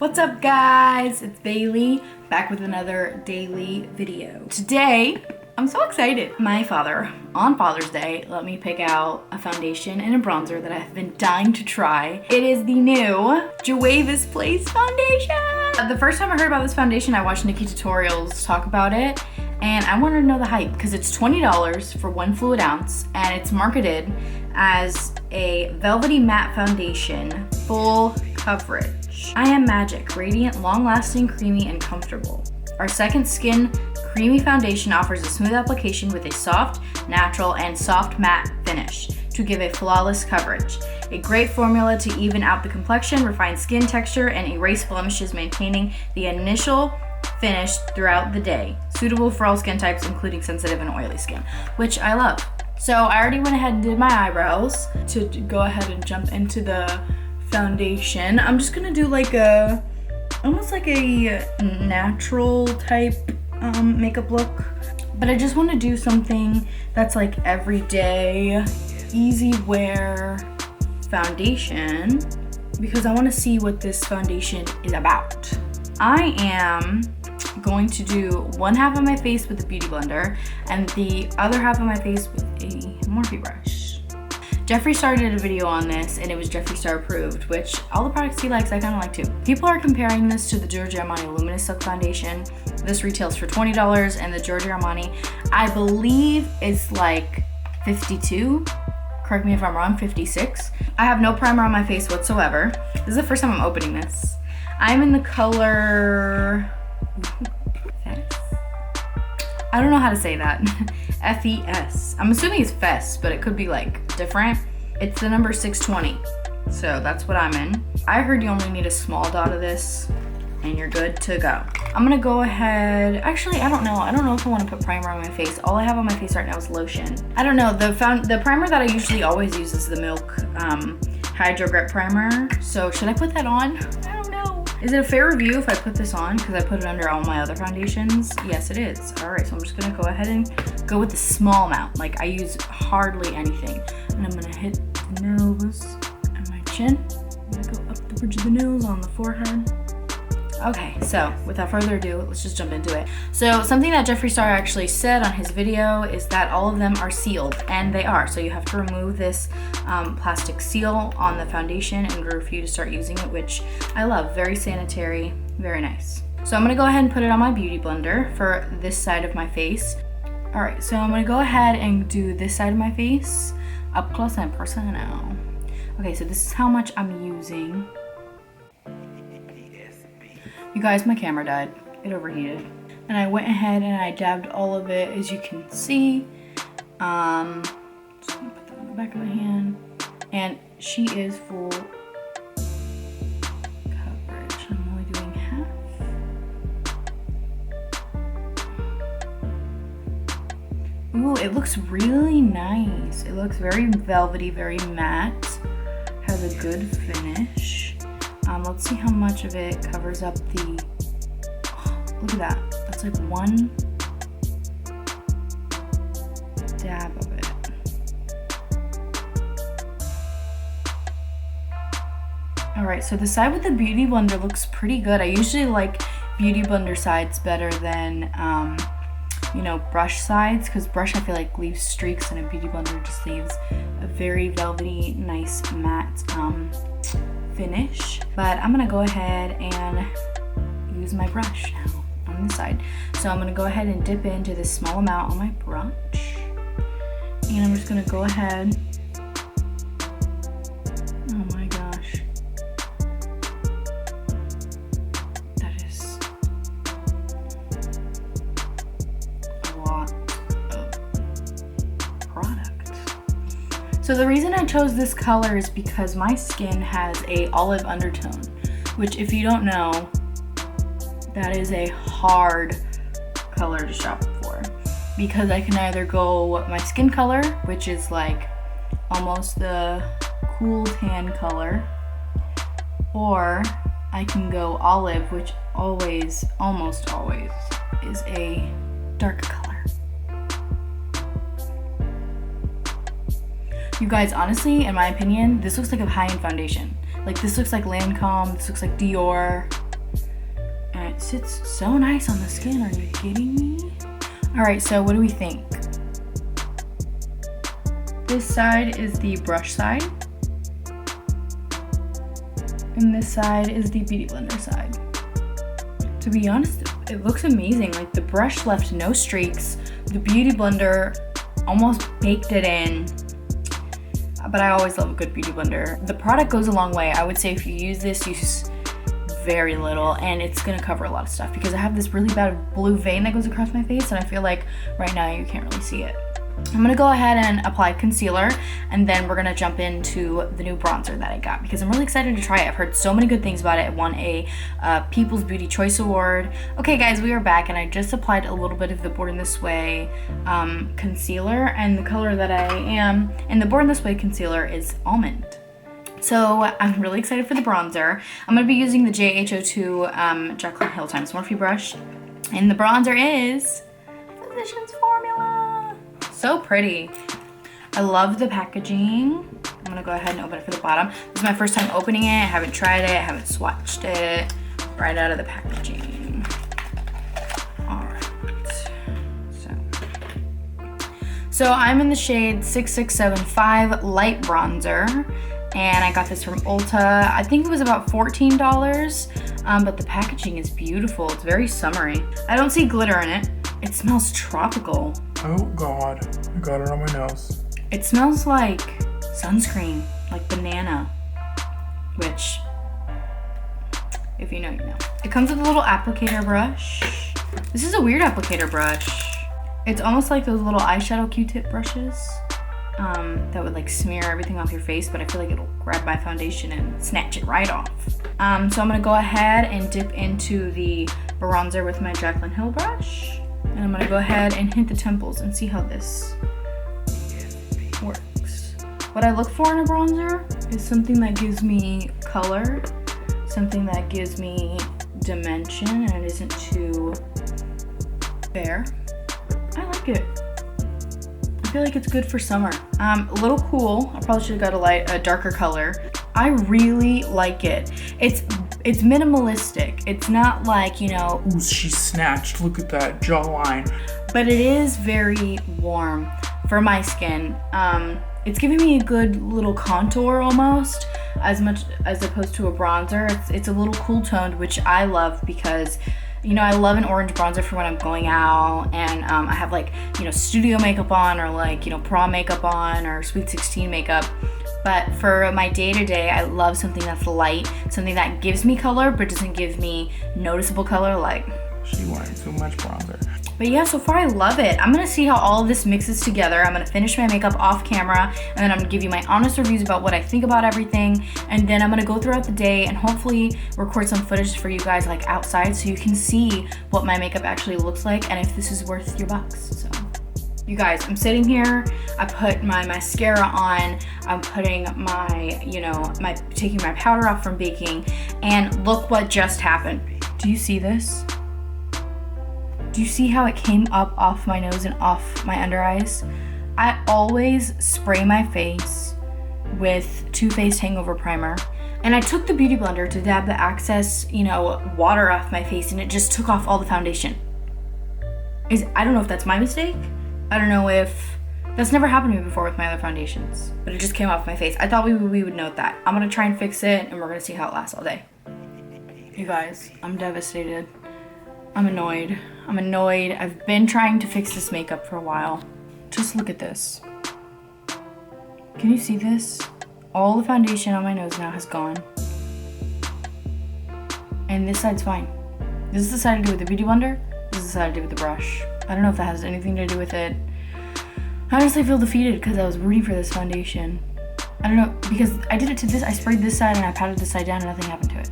What's up guys? It's Bailey back with another daily video. Today, I'm so excited. My father, on Father's Day, let me pick out a foundation and a bronzer that I've been dying to try. It is the new Juvias Place foundation. The first time I heard about this foundation, I watched Nikki Tutorials talk about it, and I wanted to know the hype because it's $20 for 1 fluid ounce, and it's marketed as a velvety matte foundation, full coverage. I am magic, radiant, long-lasting, creamy, and comfortable. Our Second Skin Creamy Foundation offers a smooth application with a soft, natural, and soft matte finish to give a flawless coverage. A great formula to even out the complexion, refine skin texture, and erase blemishes, maintaining the initial finish throughout the day. Suitable for all skin types, including sensitive and oily skin, which I love. So I already went ahead and did my eyebrows to go ahead and jump into the foundation. I'm just gonna do like almost like a natural type makeup look, but I just want to do something that's like everyday, easy wear foundation because I want to see what this foundation is about. I am going to do one half of my face with a beauty blender and the other half of my face with a Morphe brush. Jeffree Star did a video on this and it was Jeffree Star approved, which all the products he likes I kind of like too. People are comparing this to the Giorgio Armani Luminous Silk Foundation. This retails for $20 and the Giorgio Armani, I believe, is like $52. Correct me if I'm wrong, $56. I have no primer on my face whatsoever. This is the first time I'm opening this. I'm in the color Fess? I don't know how to say that. F-E-S. I'm assuming it's Fess, but it could be like different. It's the number 620. So that's what I'm in. I heard you only need a small dot of this and you're good to go. I'm gonna go ahead, actually, I don't know if I wanna put primer on my face. All I have on my face right now is lotion. I don't know, the primer that I usually always use is the Milk Hydro Grip Primer. So should I put that on? I don't know. Is it a fair review if I put this on? Because I put it under all my other foundations. Yes, it is. All right, so I'm just gonna go ahead and go with the small amount. Like I use hardly anything. And I'm gonna hit the nose and my chin. I'm gonna go up the bridge of the nose on the forehead. Okay, so without further ado, let's just jump into it. So something that Jeffree Star actually said on his video is that all of them are sealed, and they are. So you have to remove this plastic seal on the foundation in order for you to start using it, which I love. Very sanitary, very nice. So I'm gonna go ahead and put it on my beauty blender for this side of my face. All right, so I'm gonna go ahead and do this side of my face, up close and personal. Okay, so this is how much I'm using. You guys, my camera died. It overheated. And I went ahead and I dabbed all of it, as you can see. Just gonna put that on the back of my hand. And she is full coverage. I'm only doing half. Ooh, it looks really nice. It looks very velvety, very matte. Has a good finish. Let's see how much of it covers up the, look at that. That's like one dab of it. All right, so the side with the beauty blender looks pretty good. I usually like beauty blender sides better than, you know, brush sides, because brush I feel like leaves streaks and a beauty blender just leaves a very velvety, nice matte finish. But I'm gonna go ahead and use my brush now on this side. So I'm gonna go ahead and dip into this small amount on my brush, and I'm just gonna go ahead. Oh my gosh, that is a lot of product. So the reason I chose this color is because my skin has a olive undertone, which if you don't know, that is a hard color to shop for, because I can either go my skin color, which is like almost the cool tan color, or I can go olive, which almost always is a dark color. You guys, honestly, in my opinion, this looks like a high-end foundation. Like, this looks like Lancome, this looks like Dior. And it sits so nice on the skin. Are you kidding me? All right, so what do we think? This side is the brush side. And this side is the Beauty Blender side. To be honest, it looks amazing. Like the brush left no streaks. The Beauty Blender almost baked it in. But I always love a good Beauty Blender. The product goes a long way. I would say if you use this, use very little, and it's gonna cover a lot of stuff because I have this really bad blue vein that goes across my face, and I feel like right now you can't really see it. I'm gonna go ahead and apply concealer, and then we're gonna jump into the new bronzer that I got because I'm really excited to try it. I've heard so many good things about it. It won a People's Beauty Choice Award. Okay guys, we are back, and I just applied a little bit of the Born This Way concealer, and the color that I am in the Born This Way concealer is Almond. So I'm really excited for the bronzer. I'm gonna be using the HO2 Jaclyn Hill Times Morphe brush, and the bronzer is Physicians Formula. So pretty. I love the packaging. I'm gonna go ahead and open it for the bottom. This is my first time opening it. I haven't tried it, I haven't swatched it. Right out of the packaging. All right. So I'm in the shade 6675 Light Bronzer. And I got this from Ulta. I think it was about $14, but the packaging is beautiful. It's very summery. I don't see glitter in it. It smells tropical. Oh God, I got it on my nose. It smells like sunscreen, like banana, which, if you know, you know. It comes with a little applicator brush. This is a weird applicator brush. It's almost like those little eyeshadow Q-tip brushes. That would like smear everything off your face, but I feel like it'll grab my foundation and snatch it right off. So I'm gonna go ahead and dip into the bronzer with my Jaclyn Hill brush. And I'm gonna go ahead and hit the temples and see how this works. What I look for in a bronzer is something that gives me color, something that gives me dimension, and it isn't too bare. I like it. I feel like it's good for summer. A little cool. I probably should have got a darker color. I really like it. It's minimalistic. It's not like, you know. Ooh, she snatched. Look at that jawline. But it is very warm for my skin. It's giving me a good little contour almost, as much as opposed to a bronzer. It's a little cool toned, which I love because, you know, I love an orange bronzer for when I'm going out and I have like, you know, studio makeup on or like, you know, prom makeup on or Sweet 16 makeup. But for my day-to-day, I love something that's light, something that gives me color but doesn't give me noticeable color like. She wanted too much bronzer. But yeah, so far I love it. I'm gonna see how all of this mixes together. I'm gonna finish my makeup off camera, and then I'm gonna give you my honest reviews about what I think about everything. And then I'm gonna go throughout the day and hopefully record some footage for you guys like outside so you can see what my makeup actually looks like and if this is worth your bucks. So you guys, I'm sitting here, I put my mascara on, I'm putting my, you know, taking my powder off from baking, and look what just happened. Do you see this? Do you see how it came up off my nose and off my under eyes? I always spray my face with Too Faced Hangover Primer. And I took the Beauty Blender to dab the excess, you know, water off my face, and it just took off all the foundation. I don't know if that's my mistake. I don't know if, that's never happened to me before with my other foundations, but it just came off my face. I thought we would note that. I'm gonna try and fix it, and we're gonna see how it lasts all day. You guys, I'm devastated. I'm annoyed. I've been trying to fix this makeup for a while. Just look at this. Can you see this? All the foundation on my nose now has gone. And this side's fine. This is the side I do with the Beauty Blender. This is the side I do with the brush. I don't know if that has anything to do with it. I honestly feel defeated because I was rooting for this foundation. I don't know, because I did it to this. I sprayed this side and I patted this side down and nothing happened to it.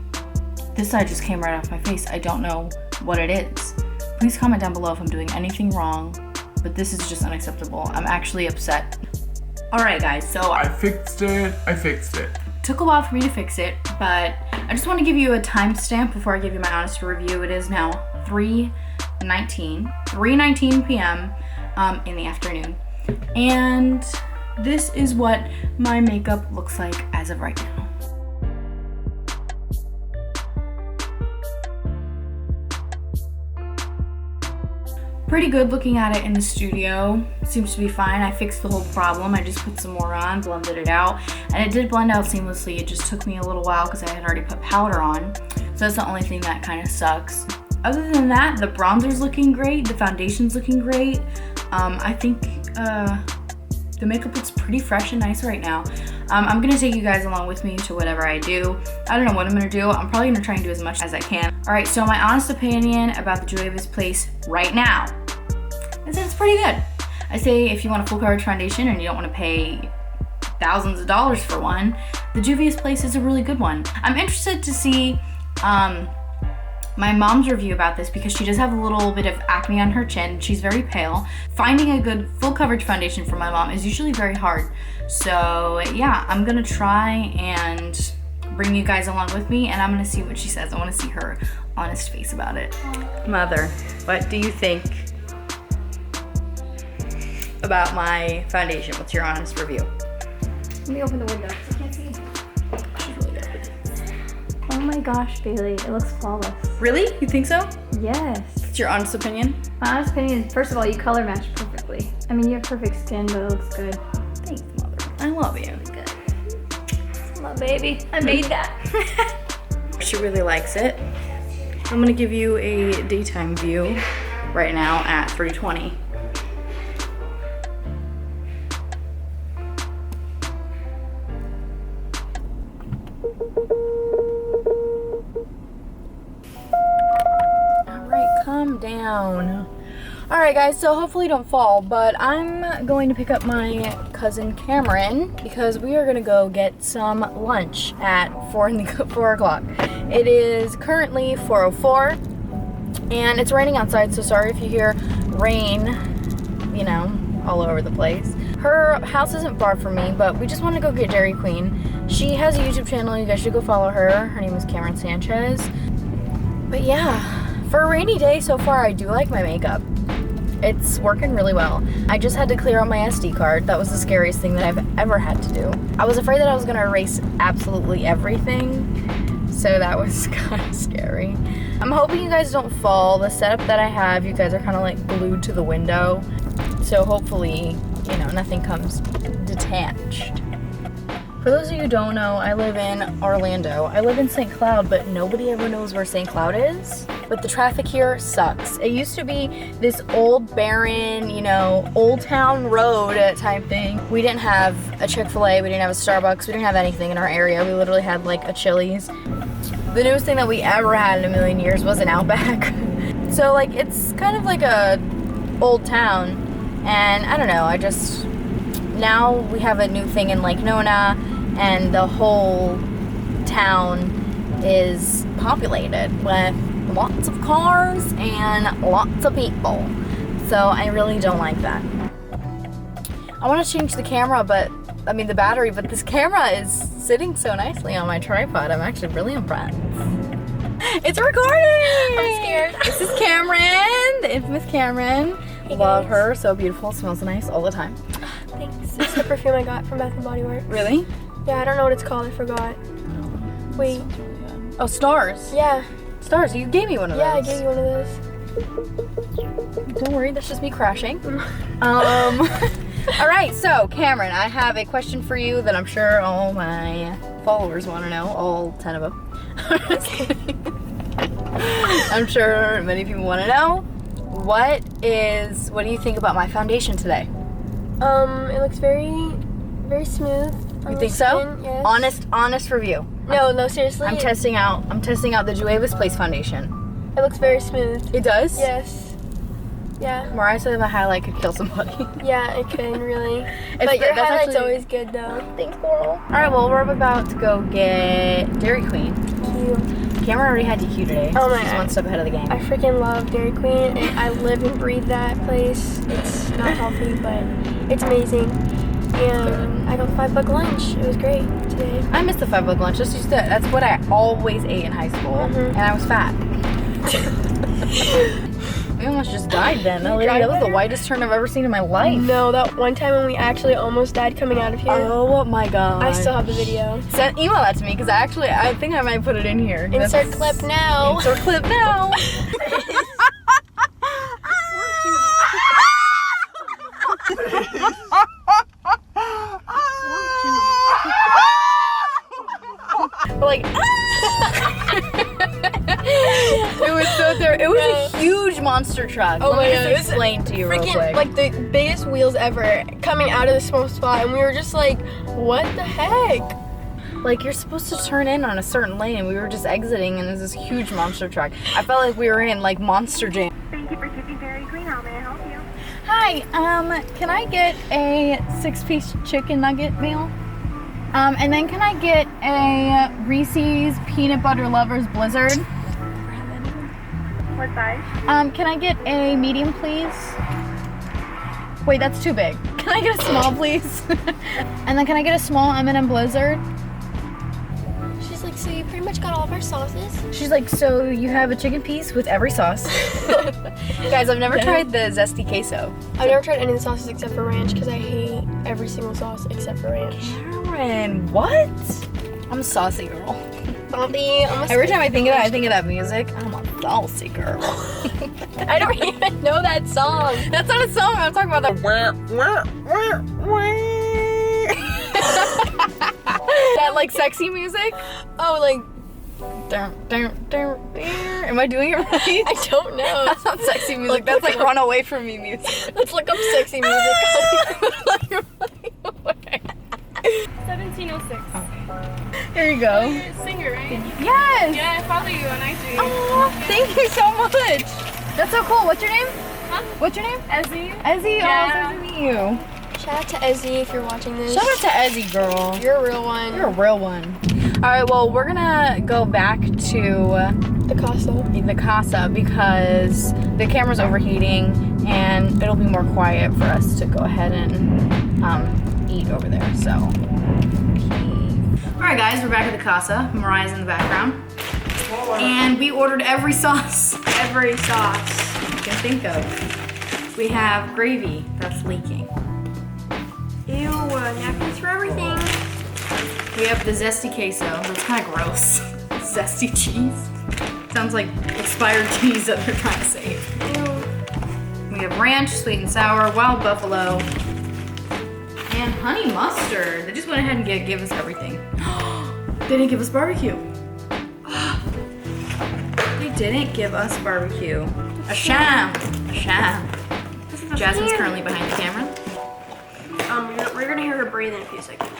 This side just came right off my face. I don't know what it is. Please comment down below if I'm doing anything wrong, but this is just unacceptable. I'm actually upset. All right, guys, so I fixed it. Took a while for me to fix it, but I just want to give you a timestamp before I give you my honest review. It is now 3:19 p.m. In the afternoon, and this is what my makeup looks like as of right now. pretty good looking at it in the studio. Seems to be fine. I fixed the whole problem. I just put some more on, blended it out, and it did blend out seamlessly. It just took me a little while because I had already put powder on. So that's the only thing that kind of sucks. Other than that, the bronzer's looking great. The foundation's looking great. I think the makeup looks pretty fresh and nice right now. I'm gonna take you guys along with me to whatever I do. I don't know what I'm gonna do. I'm probably gonna try and do as much as I can. All right, so my honest opinion about the Juvias Place right now is that it's pretty good. I say if you want a full coverage foundation and you don't wanna pay thousands of dollars for one, the Juvias Place is a really good one. I'm interested to see my mom's review about this because she does have a little bit of acne on her chin. She's very pale. Finding a good full coverage foundation for my mom is usually very hard. So yeah, I'm gonna try and bring you guys along with me, and I'm gonna see what she says. I wanna see her honest face about it. Mother, what do you think about my foundation? What's your honest review? Let me open the window so I can't see. She's really good. Oh my gosh, Bailey, it looks flawless. Really? You think so? Yes. What's your honest opinion? My honest opinion is, first of all, you color match perfectly. I mean, you have perfect skin, but it looks good. Thanks, Mother. I love you. Good. My baby, I made that. She really likes it. I'm gonna give you a daytime view right now at 3:20. Calm down. All right, guys, so hopefully don't fall, but I'm going to pick up my cousin Camryn because we are gonna go get some lunch at 4 o'clock. It is currently 4:04 and it's raining outside, so sorry if you hear rain, you know, all over the place. Her house isn't far from me, but we just want to go get Dairy Queen. She has a YouTube channel. You guys should go follow her. Her name is Camryn Sanchez. But yeah, for a rainy day so far, I do like my makeup. It's working really well. I just had to clear out my SD card. That was the scariest thing that I've ever had to do. I was afraid that I was gonna erase absolutely everything, so that was kind of scary. I'm hoping you guys don't fall. The setup that I have, you guys are kind of like glued to the window, so hopefully, you know, nothing comes detached. For those of you who don't know, I live in Orlando. I live in St. Cloud, but nobody ever knows where St. Cloud is. But the traffic here sucks. It used to be this old, barren, you know, old town road type thing. We didn't have a Chick-fil-A, we didn't have a Starbucks, we didn't have anything in our area. We literally had like a Chili's. The newest thing that we ever had in a million years was an Outback. So like, it's kind of like a old town. And I don't know, now we have a new thing in Lake Nona, and the whole town is populated with lots of cars and lots of people. So I really don't like that. I want to change the camera, the battery, but this camera is sitting so nicely on my tripod. I'm actually really impressed. It's recording! I'm scared. This is Camryn, the infamous Camryn. Hey, Love guys. her, so beautiful, smells nice all the time. Thanks. It's the perfume I got from Bath & Body Works. Really? Yeah, I don't know what it's called. I forgot. Wait. Oh, Stars. Yeah. Stars, you gave me one of Yeah, I those. gave you one of those. Don't worry, that's just me crashing. All right, so Camryn, I have a question for you that I'm sure all my followers want to know, all 10 of them. I'm sure many people want to know. What do you think about my foundation today? It looks very, very smooth. You think so? Skin, yes. Honest review. No, seriously. I'm testing out the Juvias Place foundation. It looks very smooth. It does? Yes. Yeah. Mariah said if a highlight could kill somebody. Yeah, it can really. But your that's highlight's actually- always good though. Thanks, girl. All right, well, we're about to go get Dairy Queen. Cute. Camryn already had DQ today. Oh my She's God. one step ahead of the game. I freaking love Dairy Queen, and I live and breathe that place. It's not healthy, but it's amazing. And I got $5 lunch. It was great today. I missed the $5 lunch. That's what I always ate in high school, Mhm. and I was fat. We almost just died then. That died was the there? whitest turn I've ever seen in my life. No, that one time when we actually almost died coming out of here. Oh my God. I still have the video. Email that to me because I think I might put it in here. Insert clip now. Insert clip now. huge monster truck. Oh Let my me God, just explain to you real freaking quick. like the biggest wheels ever coming out of the small spot, and we were just like, what the heck? Like, you're supposed to turn in on a certain lane, and we were just exiting, and there's this huge monster truck. I felt like we were in, like, Monster Jam. Thank you for choosing Dairy Queen. How may I help you? Hi, can I get a 6-piece chicken nugget meal? And then can I get a Reese's Peanut Butter Lovers Blizzard? What size? Can I get a medium, please? Wait, that's too big. Can I get a small, please? And then can I get a small M&M Blizzard? She's like, so you pretty much got all of our sauces? She's like, so you have a chicken piece with every sauce. Guys, I've never tried the zesty queso. I've never tried any of the sauces except for ranch because I hate every single sauce except for ranch. Camryn, what? I'm a saucy girl. Bobby, Every time I think of it, I think of that music. I'm a saucy girl. I don't even know that song. That's not a song. I'm talking about the. That like sexy music. Oh, like, Am I doing it right? I don't know. That's not sexy music. Like, That's like look up. run away from me music. Let's look up sexy music. 1706. Here you go. You're a singer, right? Yes. Yeah, I follow you on IG. Oh, thank you so much. That's so cool. What's your name? Huh? What's your name? Ezzy. Ezzy. Yeah. Oh, it's nice to meet you. Shout out to Ezzy if you're watching this. Shout out to Ezzy, girl. You're a real one. You're a real one. All right, well, we're gonna go back to the casa. the casa because the camera's overheating and it'll be more quiet for us to go ahead and eat over there. So, all right, guys, we're back at the casa. Mariah's in the background, and we ordered every sauce you can think of. We have gravy that's leaking. Ew, napkins for everything. We have the zesty queso. That's kind of gross. Zesty cheese. Sounds like expired cheese that they're trying to save. Ew. We have ranch, sweet and sour, wild buffalo, and honey mustard. They just went ahead and gave us everything. They didn't give us barbecue. They didn't give us barbecue. A sham. A sham. Jasmine's currently behind the camera. We're gonna hear her breathe in a few seconds.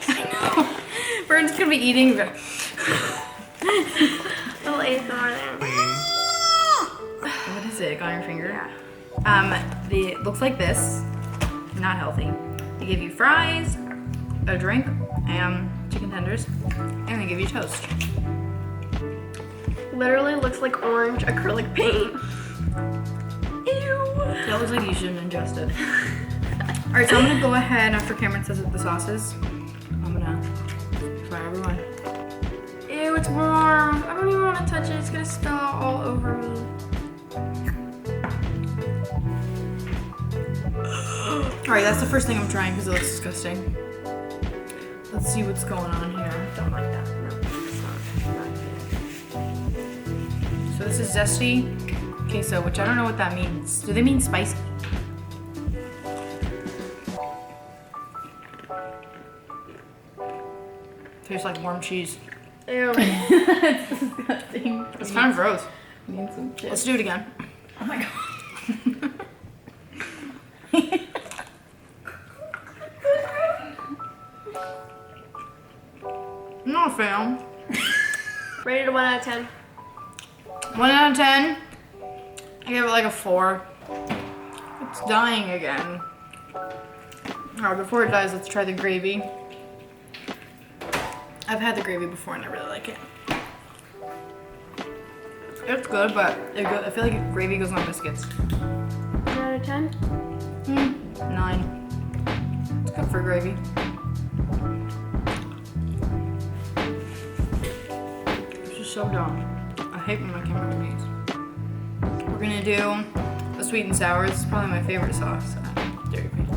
We're just gonna be eating. Little ASMR there. What is it? On your finger? It looks like this. Not healthy. They give you fries, a drink, and chicken tenders, and they give you toast. Literally looks like orange acrylic paint. Ew. That looks like you shouldn't ingest it. All right, so I'm gonna go ahead after Camryn says the sauces. I'm gonna try everyone. Ew, it's warm. I don't even want to touch it. It's gonna spill out all over me. All right, that's the first thing I'm trying because it looks disgusting. Let's see what's going on here. Don't like that. No, it's not good. So this is zesty queso, which I don't know what that means. Do they mean spicy? Tastes like warm cheese. Ew. It's disgusting. It's kind of gross. Let's do it again. Oh my god. I'm not a fan. Rated a 1 out of 10. 1 out of 10. I give it like a 4. It's dying again. Alright, before it dies, let's try the gravy. I've had the gravy before and I really like it. It's good, but I feel like gravy goes on biscuits. 1 out of 10? 9. It's good for gravy. This is so dumb. I hate when my camera moves. We're gonna do the sweet and sour. This is probably my favorite sauce at Dairy Queen.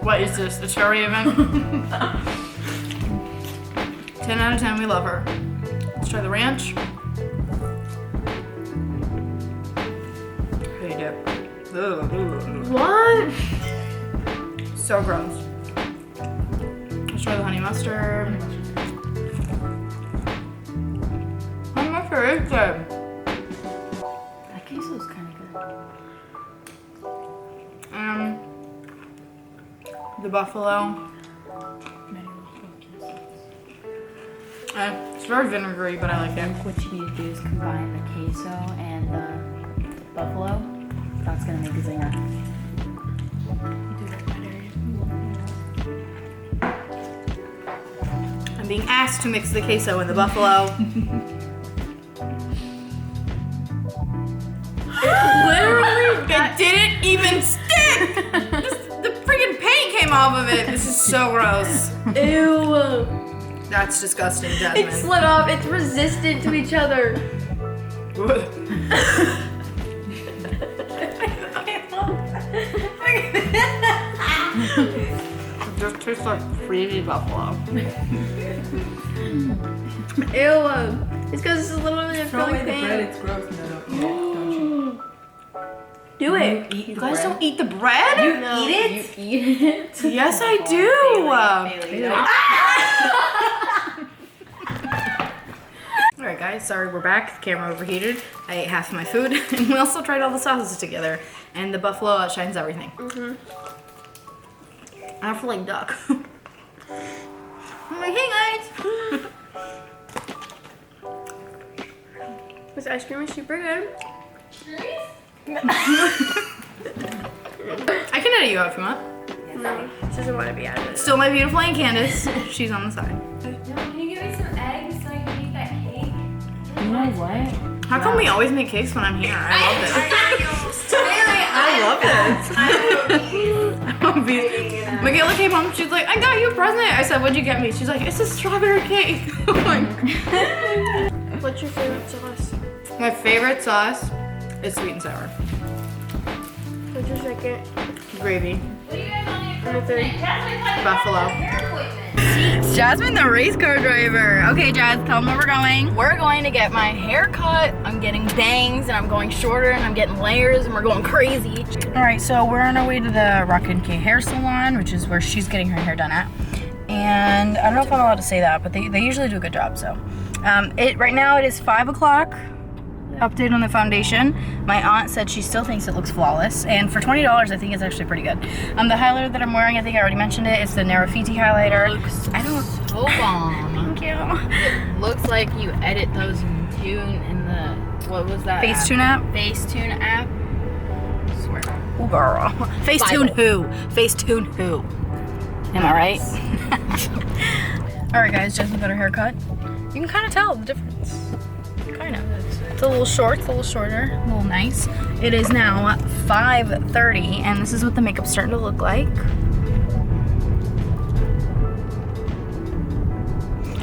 What is this? A cherry event? 10 out of 10, we love her. Let's try the ranch. How you dip? What? So gross. Let's try the honey mustard. Honey mustard is good. That queso's kind of good. The buffalo. It's very vinegary, but I like it. What you need to do is combine the queso and the buffalo. That's gonna make a zinger. I'm being asked to mix the queso and the buffalo. It didn't even stick! The freaking paint came off of it. This is so gross. Ew. That's disgusting, It Jasmine. slid off. It's resistant to each other. It just tastes like creamy buffalo. Ew. It's because it's literally a Throw filling away the bread, pan. it's gross. No, don't eat it, don't you? Do it. Eat You the guys bread. don't eat the bread? No. You eat it? Yes, I do. Alright guys, sorry we're back. The camera overheated. I ate half of my food and we also tried all the sauces together. And the buffalo outshines everything. I feel like duck. I'm like, hey guys. This ice cream is super good. I can edit you out if you want. No, she doesn't want to be added. Still my beautiful Aunt Candace. She's on the side. Can you give me some eggs so I can eat that cake? You know what? How come we always make cakes when I'm here? I love this. I love this. Michaela came home, she's like, I got you a present. I said, what'd you get me? She's like, it's a strawberry cake. I'm like, What's your favorite sauce? my favorite sauce is sweet and sour. What's your second? Gravy. And the third? Buffalo. Jasmine, the race car driver. Okay, Jazz, tell them where we're going. We're going to get my hair cut. I'm getting bangs and I'm going shorter and I'm getting layers and we're going crazy. All right, so we're on our way to the Rock and K hair salon, which is where she's getting her hair done at. And I don't know if I'm allowed to say that, but they usually do a good job, so. Right now it is 5 o'clock. Update on the foundation. My aunt said she still thinks it looks flawless, and for $20 I think it's actually pretty good. The highlighter that I'm wearing, I think I already mentioned it, it's the Narafiti highlighter. I don't So bomb. Thank you. It looks like you edit those in Tune in the, what was that? Facetune app? Facetune app. I swear. Ooh, girl. Facetune who? Facetune who? Am I right? Alright guys, Jasmine got her hair cut. You can kind of tell the difference. Kind of. It's a little short, it's a little shorter, a little nice. It is now 5:30 and this is what the makeup's starting to look like.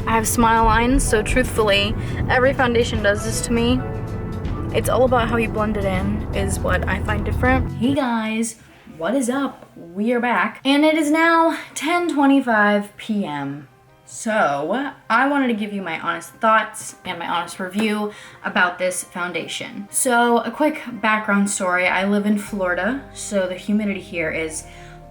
I have smile lines, so truthfully, every foundation does this to me. It's all about how you blend it in, is what I find different. Hey guys, what is up? We are back, and it is now 10:25 p.m. So, I wanted to give you my honest thoughts and my honest review about this foundation. So, a quick background story. I live in Florida, so the humidity here is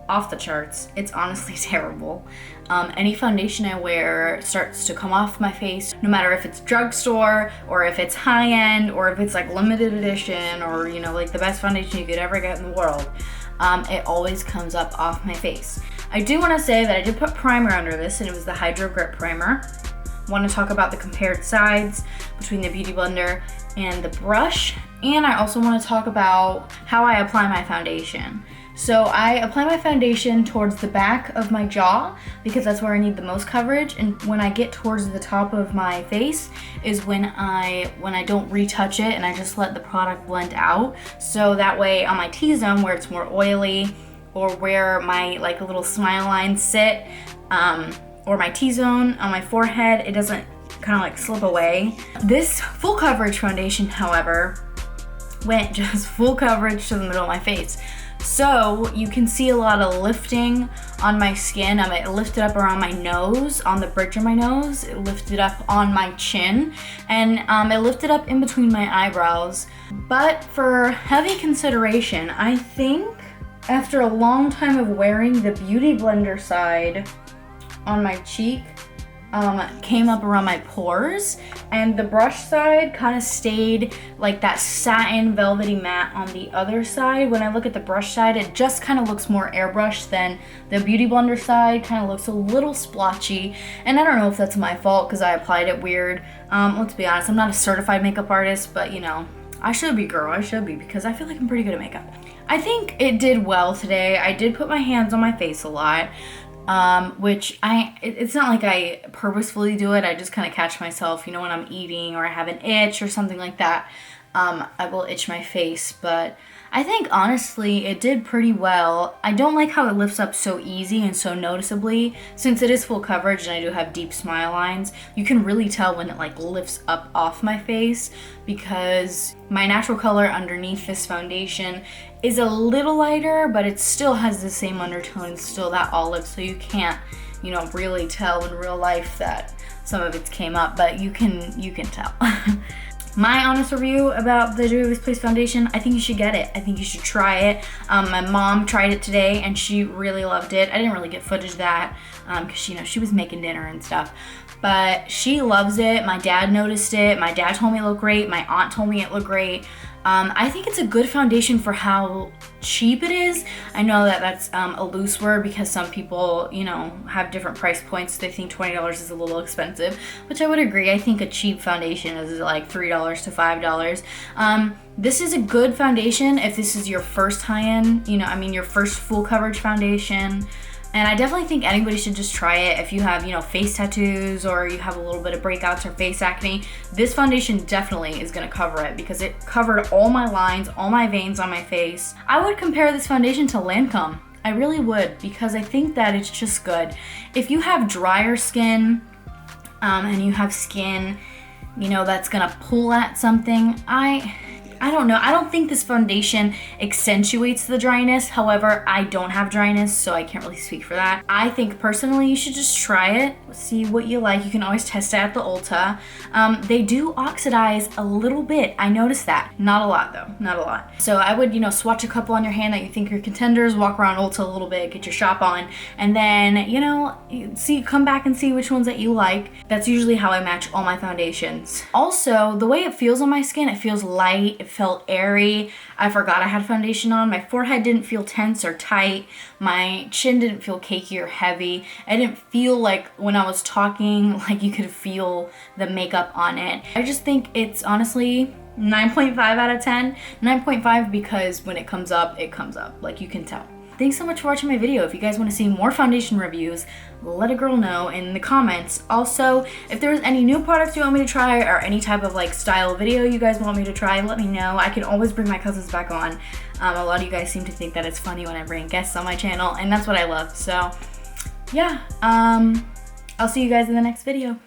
off the charts. It's honestly terrible. Any foundation I wear starts to come off my face, no matter if it's drugstore or if it's high-end or if it's like limited edition or, you know, like the best foundation you could ever get in the world. It always comes up off my face. I do want to say that I did put primer under this, and it was the Hydro Grip Primer. I want to talk about the compared sides between the Beauty Blender and the brush, and I also want to talk about how I apply my foundation. So I apply my foundation towards the back of my jaw because that's where I need the most coverage, and when I get towards the top of my face is when I don't retouch it and I just let the product blend out. So that way on my T-zone where it's more oily, or where my like little smile lines sit, or my T-zone on my forehead, it doesn't kind of like slip away. This full coverage foundation, however, went just full coverage to the middle of my face. So you can see a lot of lifting on my skin. It lifted up around my nose, on the bridge of my nose. It lifted up on my chin, and it lifted up in between my eyebrows. But for heavy consideration, I think after a long time of wearing the Beauty Blender side on my cheek, came up around my pores, and the brush side kind of stayed like that satin velvety matte on the other side. When I look at the brush side, it just kind of looks more airbrushed than the Beauty Blender side. Kind of looks a little splotchy, and I don't know if that's my fault because I applied it weird. Let's be honest, I'm not a certified makeup artist, but you know, I should be, girl. I should be, because I feel like I'm pretty good at makeup. I think it did well today. I did put my hands on my face a lot. Which it's not like I purposefully do it. I just kind of catch myself, you know, when I'm eating or I have an itch or something like that. I will itch my face, but I think honestly it did pretty well. I don't like how it lifts up so easy and so noticeably. Since it is full coverage and I do have deep smile lines, you can really tell when it like lifts up off my face, because my natural color underneath this foundation is a little lighter, but it still has the same undertone, still that olive, so you can't, you know, really tell in real life that some of it came up, but you can tell. My honest review about the HOUR Juvias Place foundation, I think you should get it. I think you should try it. My mom tried it today and she really loved it. I didn't really get footage of that because, you know, she was making dinner and stuff. But she loves it. My dad noticed it. My dad told me it looked great. My aunt told me it looked great. I think it's a good foundation for how cheap it is. I know that that's a loose word because some people, you know, have different price points. They think $20 is a little expensive, which I would agree. I think a cheap foundation is like $3 to $5. This is a good foundation if this is your first high-end, you know, I mean your first full coverage foundation. And I definitely think anybody should just try it if you have, you know, face tattoos or you have a little bit of breakouts or face acne. This foundation definitely is gonna cover it because it covered all my lines, all my veins on my face. I would compare this foundation to Lancome. I really would, because I think that it's just good. If you have drier skin and you have skin, you know, that's gonna pull at something, I don't know. I don't think this foundation accentuates the dryness. However, I don't have dryness, so I can't really speak for that. I think personally you should just try it, see what you like. You can always test it at the Ulta. They do oxidize a little bit. I noticed that. Not a lot though, not a lot. So I would, you know, swatch a couple on your hand that you think are contenders, walk around Ulta a little bit, get your shop on, and then, you know, come back and see which ones that you like. That's usually how I match all my foundations. Also, the way it feels on my skin, it feels light, it felt airy. I forgot I had foundation on. My forehead didn't feel tense or tight. My chin didn't feel cakey or heavy. I didn't feel like when I was talking, like you could feel the makeup on it. I just think it's honestly 9.5 out of 10. 9.5 because when it comes up, like you can tell. Thanks so much for watching my video. If you guys want to see more foundation reviews, let a girl know in the comments. Also, if there's any new products you want me to try or any type of like style video you guys want me to try, let me know. I can always bring my cousins back on. A lot of you guys seem to think that it's funny when I bring guests on my channel, and that's what I love. So yeah, I'll see you guys in the next video.